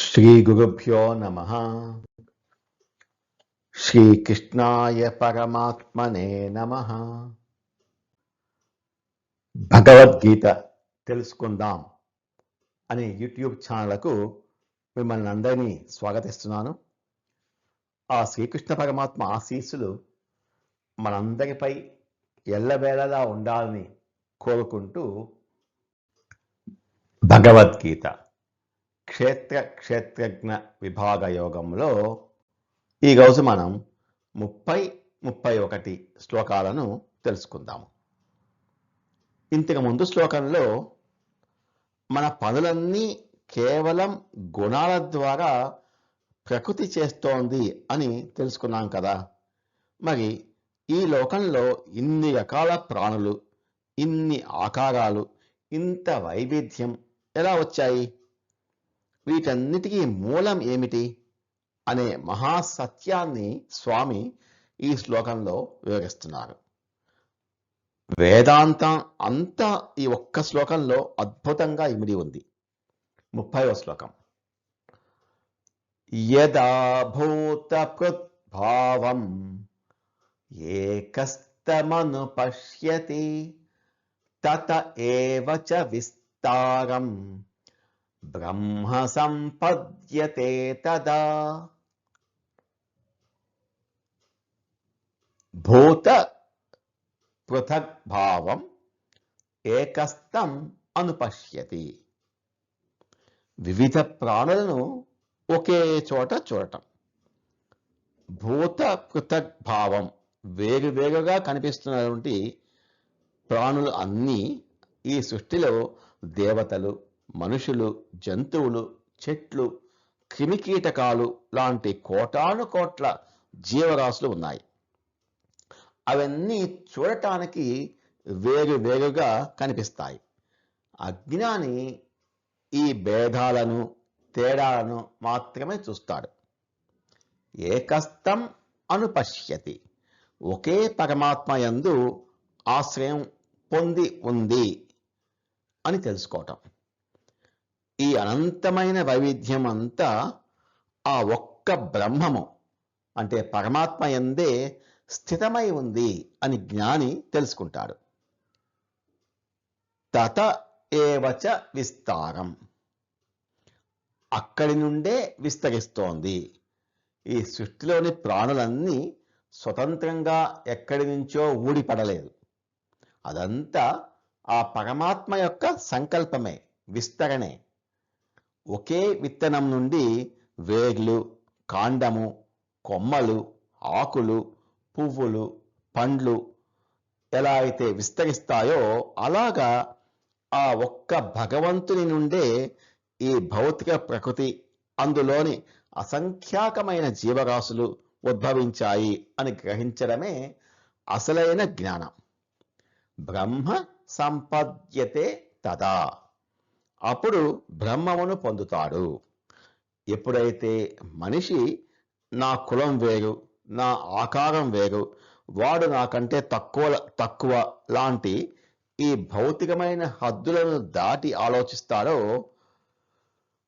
శ్రీగురుభ్యో నమః. శ్రీకృష్ణాయ పరమాత్మనే నమః. భగవద్గీత తెలుసుకుందాం అనే యూట్యూబ్ ఛానల్కు మిమ్మల్ని అందరినీ స్వాగతిస్తున్నాను. ఆ శ్రీకృష్ణ పరమాత్మ ఆశీస్సులు మనందరిపై ఎల్లవేళలా ఉండాలని కోరుకుంటూ భగవద్గీత క్షేత్రజ్ఞ విభాగ యోగంలో ఈరోజు మనం 30-31 శ్లోకాలను తెలుసుకుందాము. ఇంతకు ముందు శ్లోకంలో మన పనులన్నీ కేవలం గుణాల ద్వారా ప్రకృతి చేస్తోంది అని తెలుసుకున్నాం కదా. మరి ఈ లోకంలో ఇన్ని రకాల ప్రాణులు, ఇన్ని ఆకారాలు, ఇంత వైవిధ్యం ఎలా వచ్చాయి? వీటన్నిటికీ మూలం ఏమిటి అనే మహాసత్యాన్ని స్వామి ఈ శ్లోకంలో వివరిస్తున్నారు. వేదాంతం అంతా ఈ ఒక్క శ్లోకంలో అద్భుతంగా ఇమిడి ఉంది. 30వ శ్లోకం. యదా భూతకృద్భావం ఏకస్తమను పశ్యతి తత ఏవ చ విస్తారం బ్రహ్మ సంపద్యతే తదా. భూత పృథగ్భావం ఏకస్థం అనుపశ్యతి. వివిధ ప్రాణులను ఒకే చోట చూడటం. భూత పృథగ్భావం, వేరువేరుగా కనిపిస్తున్నటువంటి ప్రాణులు అన్నీ ఈ సృష్టిలో దేవతలు, మనుషులు, జంతువులు, చెట్లు, క్రిమికీటకాలు లాంటి కోటాను కోట్ల జీవరాశులు ఉన్నాయి. అవన్నీ చూడటానికి వేరువేరుగా కనిపిస్తాయి. అజ్ఞాని ఈ భేదాలను, తేడాలను మాత్రమే చూస్తాడు. ఏకస్థం అనుపశ్యతి, ఒకే పరమాత్మ యందు ఆశ్రయం పొంది ఉంది అని తెలుసుకోవటం. ఈ అనంతమైన వైవిధ్యం అంతా ఆ ఒక్క బ్రహ్మము అంటే పరమాత్మ యందే స్థితమై ఉంది అని జ్ఞాని తెలుసుకుంటాడు. తత ఏవచ విస్తారం, అక్కడి నుండే విస్తరిస్తోంది. ఈ సృష్టిలోని ప్రాణులన్నీ స్వతంత్రంగా ఎక్కడి నుంచో ఊడిపడలేదు. అదంతా ఆ పరమాత్మ యొక్క సంకల్పమే, విస్తరణే. ఒకే విత్తనం నుండి వేర్లు, కాండము, కొమ్మలు, ఆకులు, పువ్వులు, పండ్లు ఎలా అయితే విస్తరిస్తాయో అలాగా ఆ ఒక్క భగవంతుని నుండే ఈ భౌతిక ప్రకృతి, అందులోని అసంఖ్యాకమైన జీవరాశులు ఉద్భవించాయి అని గ్రహించడమే అసలైన జ్ఞానం. బ్రహ్మ సంపద్యతే తదా, అప్పుడు బ్రహ్మమును పొందుతాడు. ఎప్పుడైతే మనిషి నా కులం వేరు, నా ఆకారం వేరు, వాడు నాకంటే తక్కువ లాంటి ఈ భౌతికమైన హద్దులను దాటి ఆలోచిస్తాడో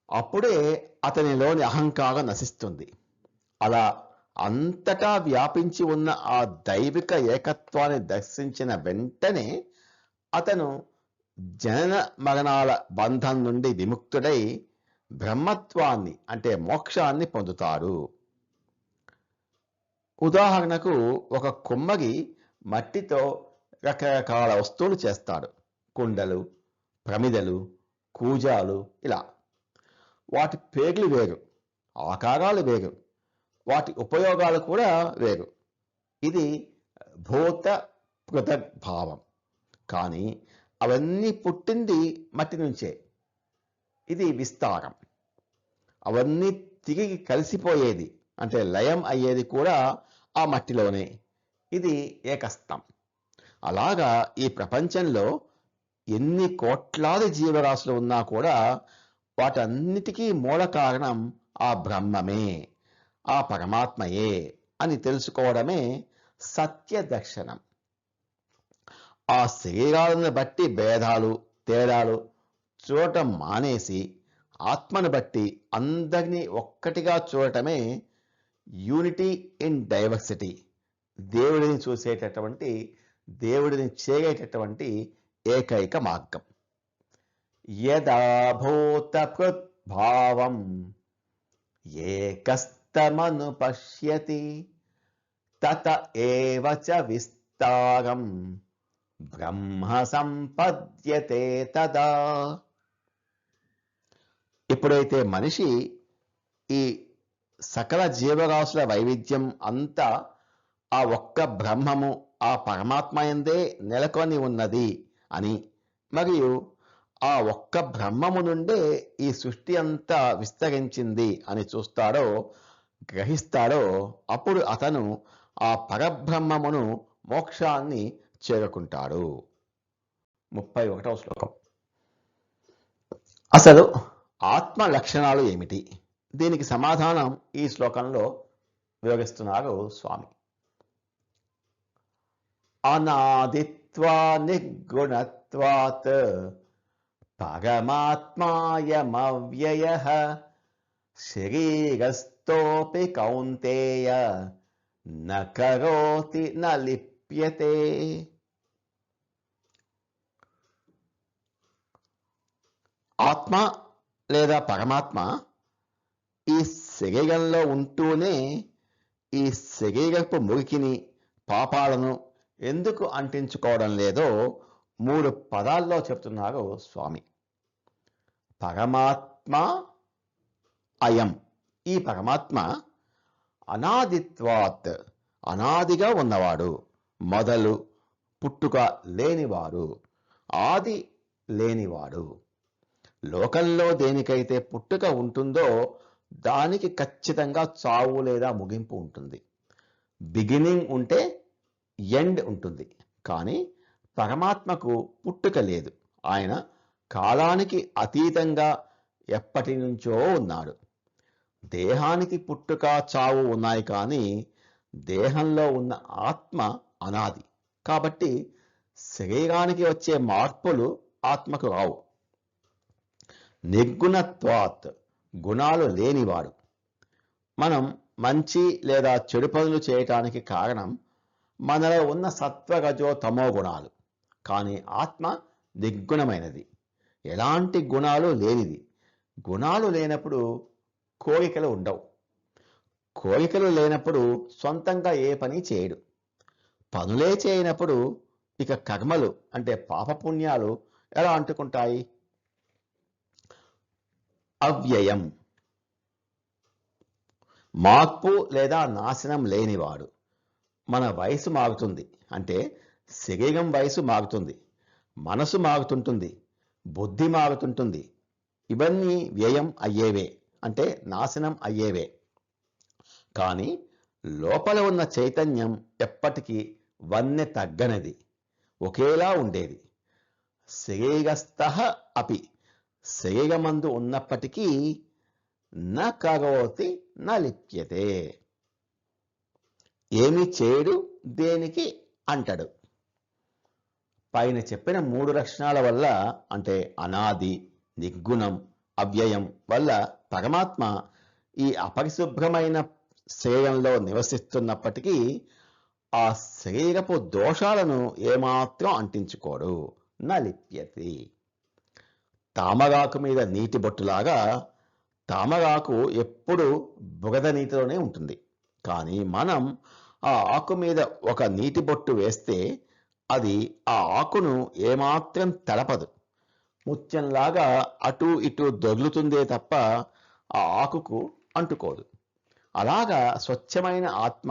అప్పుడే అతనిలోని అహంకారం నశిస్తుంది. అలా అంతటా వ్యాపించి ఉన్న ఆ దైవిక ఏకత్వాన్ని దర్శించిన వెంటనే అతను జనన మరణాల బంధం నుండి విముక్తుడై బ్రహ్మత్వాన్ని అంటే మోక్షాన్ని పొందుతాడు. ఉదాహరణకు ఒక కుమ్మరి మట్టితో రకరకాల వస్తువులు చేస్తాడు. కుండలు, ప్రమిదలు, కూజాలు, ఇలా. వాటి పేర్లు వేరు, ఆకారాలు వేరు, వాటి ఉపయోగాలు కూడా వేరు. ఇది భూత పృథగ్భావం. కానీ అవన్నీ పుట్టింది మట్టి నుంచే. ఇది విస్తారం. అవన్నీ తిరిగి కలిసిపోయేది అంటే లయం అయ్యేది కూడా ఆ మట్టిలోనే. ఇది ఏకస్థం. అలాగా ఈ ప్రపంచంలో ఎన్ని కోట్లాది జీవరాశులు ఉన్నా కూడా వాటన్నిటికీ మూల కారణం ఆ బ్రహ్మమే, ఆ పరమాత్మయే అని తెలుసుకోవడమే సత్య దర్శనం. ఆ శరీరాలను బట్టి భేదాలు, తేడాలు చూడటం మానేసి ఆత్మను బట్టి అందరినీ ఒక్కటిగా చూడటమే యూనిటీ ఇన్ డైవర్సిటీ, దేవుడిని చూసేటటువంటి, దేవుడిని చేరేటటువంటి ఏకైక మార్గం. యదా భూతకృద్భావం ఏకస్తమను పశ్యతి తత ఏవ చ విస్తారం బ్రహ్మ సంపద్యతే తదా. ఎప్పుడైతే మనిషి ఈ సకల జీవరాశుల వైవిధ్యం అంతా ఆ ఒక్క బ్రహ్మము, ఆ పరమాత్మయందే నెలకొని ఉన్నది అని, మరియు ఆ ఒక్క బ్రహ్మము నుండే ఈ సృష్టి అంతా విస్తరించింది అని చూస్తాడో, గ్రహిస్తాడో, అప్పుడు అతను ఆ పరబ్రహ్మమును, మోక్షాన్ని చేరుకుంటాడు. 31వ శ్లోకం. అసలు ఆత్మ లక్షణాలు ఏమిటి? దీనికి సమాధానం ఈ శ్లోకంలో వివరిస్తున్నారు స్వామి. అనాదిత్వా నిర్గుణత్వాత్ పరమాత్మాయమవ్యయః శరీరస్థోపి కౌంతేయ న కరోతి న లిప్యతే. ఆత్మ లేదా పరమాత్మ ఈ శరీరంలో ఉంటూనే ఈ శరీరపు మురికిని, పాపాలను ఎందుకు అంటించుకోవడం లేదో 3 పదాల్లో చెప్తున్నారు స్వామి. పరమాత్మ అయం, ఈ పరమాత్మ అనాదిత్వాత్, అనాదిగా ఉన్నవాడు, మొదలు పుట్టుక లేనివాడు, ఆది లేనివాడు. లోకంలో దేనికైతే పుట్టుక ఉంటుందో దానికి ఖచ్చితంగా చావు లేదా ముగింపు ఉంటుంది. బిగినింగ్ ఉంటే ఎండ్ ఉంటుంది. కానీ పరమాత్మకు పుట్టుక లేదు. ఆయన కాలానికి అతీతంగా ఎప్పటి నుంచో ఉన్నాడు. దేహానికి పుట్టుక, చావు ఉన్నాయి, కానీ దేహంలో ఉన్న ఆత్మ అనాది. కాబట్టి శరీరానికి వచ్చే మార్పులు ఆత్మకు రావు. నిర్గుణత్వాత్, గుణాలు లేనివాడు. మనం మంచి లేదా చెడు పనులు చేయటానికి కారణం మనలో ఉన్న సత్వ, రజో, తమో గుణాలు. కానీ ఆత్మ నిర్గుణమైనది, ఎలాంటి గుణాలు లేనిది. గుణాలు లేనప్పుడు కోరికలు ఉండవు. కోరికలు లేనప్పుడు సొంతంగా ఏ పని చేయడు. పనులే చేయనప్పుడు ఇక కర్మలు అంటే పాపపుణ్యాలు ఎలా అంటుకుంటాయి? అవ్యయం, మార్పు లేదా నాశనం లేనివాడు. మన వయసు మారుతుంది అంటే శరీరం వయసు మారుతుంది, మనసు మారుతుంటుంది, బుద్ధి మారుతుంటుంది. ఇవన్నీ వ్యయం అయ్యేవే, అంటే నాశనం అయ్యేవే. కానీ లోపల ఉన్న చైతన్యం ఎప్పటికీ వన్నె తగ్గనది, ఒకేలా ఉండేది. శరీరస్థః అపి, శరీరమందు ఉన్నప్పటికీ న కరోతి న లిప్యతే, ఏమి చేయడు, దేనికి అంటడు. పైన చెప్పిన 3 లక్షణాల వల్ల, అంటే అనాది, నిర్గుణం, అవ్యయం వల్ల పరమాత్మ ఈ అపరిశుభ్రమైన శరీరంలో నివసిస్తున్నప్పటికీ ఆ శరీరపు దోషాలను ఏమాత్రం అంటించుకోడు. నలిప్యతి. తామరాకు మీద నీటి బొట్టులాగా తామరాకు ఎప్పుడు బురద నీటిలోనే ఉంటుంది. కానీ మనం ఆ ఆకు మీద ఒక నీటి బొట్టు వేస్తే అది ఆ ఆకును ఏమాత్రం తడపదు. ముత్యంలాగా అటు ఇటు దొర్లుతుందే తప్ప ఆ ఆకుకు అంటుకోదు. అలాగా స్వచ్ఛమైన ఆత్మ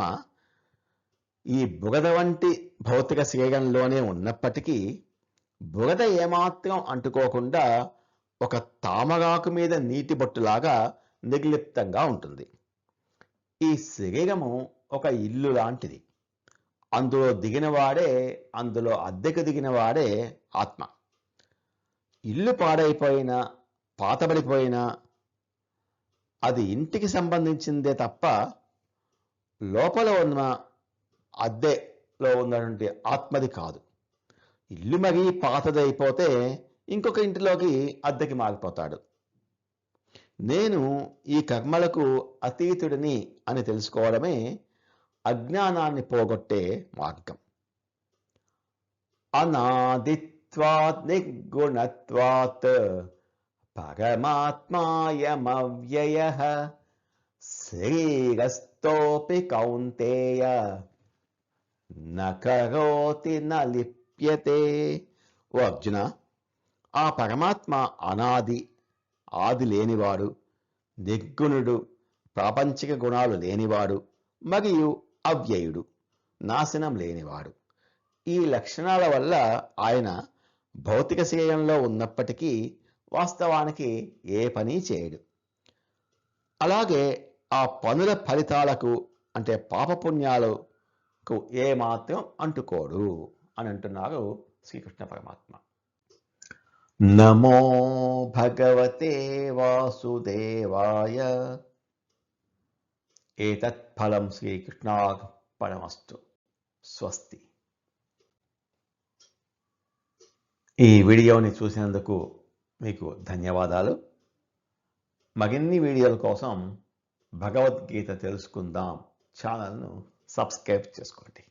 ఈ బురద వంటి భౌతిక శరీరంలోనే ఉన్నప్పటికీ బురద ఏమాత్రం అంటుకోకుండా ఒక తామరాకు మీద నీటి బొట్టులాగా నిర్లిప్తంగా ఉంటుంది. ఈ శరీరము ఒక ఇల్లు లాంటిది. అందులో దిగినవాడే, అందులో అద్దెకు దిగినవాడే ఆత్మ. ఇల్లు పాడైపోయినా, పాతబడిపోయినా అది ఇంటికి సంబంధించిందే తప్ప లోపల ఉన్న అద్దెలో ఉన్నటువంటి ఆత్మది కాదు. ఇల్లు మరీ పాతదైపోతే ఇంకొక ఇంటిలోకి అద్దెకి మారిపోతాడు. నేను ఈ కర్మలకు అతీతుడిని అని తెలుసుకోవడమే అజ్ఞానాన్ని పోగొట్టే మార్గం. అనాదిత్వాత్ నిర్గుణత్వాత్ పరమాత్మాయమవ్యయః శరీరస్థోపి కౌంతేయ న కరోతి న లిప్యతే. ఓ అర్జున, ఆ పరమాత్మ అనాది, ఆది లేనివాడు, నిర్గుణుడు, ప్రాపంచిక గుణాలు లేనివాడు, మరియు అవ్యయుడు, నాశనం లేనివాడు. ఈ లక్షణాల వల్ల ఆయన భౌతిక శరీరంలో ఉన్నప్పటికీ వాస్తవానికి ఏ పని చేయడు. అలాగే ఆ పనుల ఫలితాలకు అంటే పాపపుణ్యాలకు ఏమాత్రం అంటుకోడు అని అంటున్నారు శ్రీకృష్ణ పరమాత్మ. నమో భగవతే వాసుదేవాయ. ఏతత్ ఫలం శ్రీకృష్ణార్పణమస్తు. స్వస్తి. ఈ వీడియోని చూసినందుకు మీకు ధన్యవాదాలు. మరిన్ని వీడియోల కోసం భగవద్గీత తెలుసుకుందాం ఛానల్ను సబ్స్క్రైబ్ చేసుకోండి.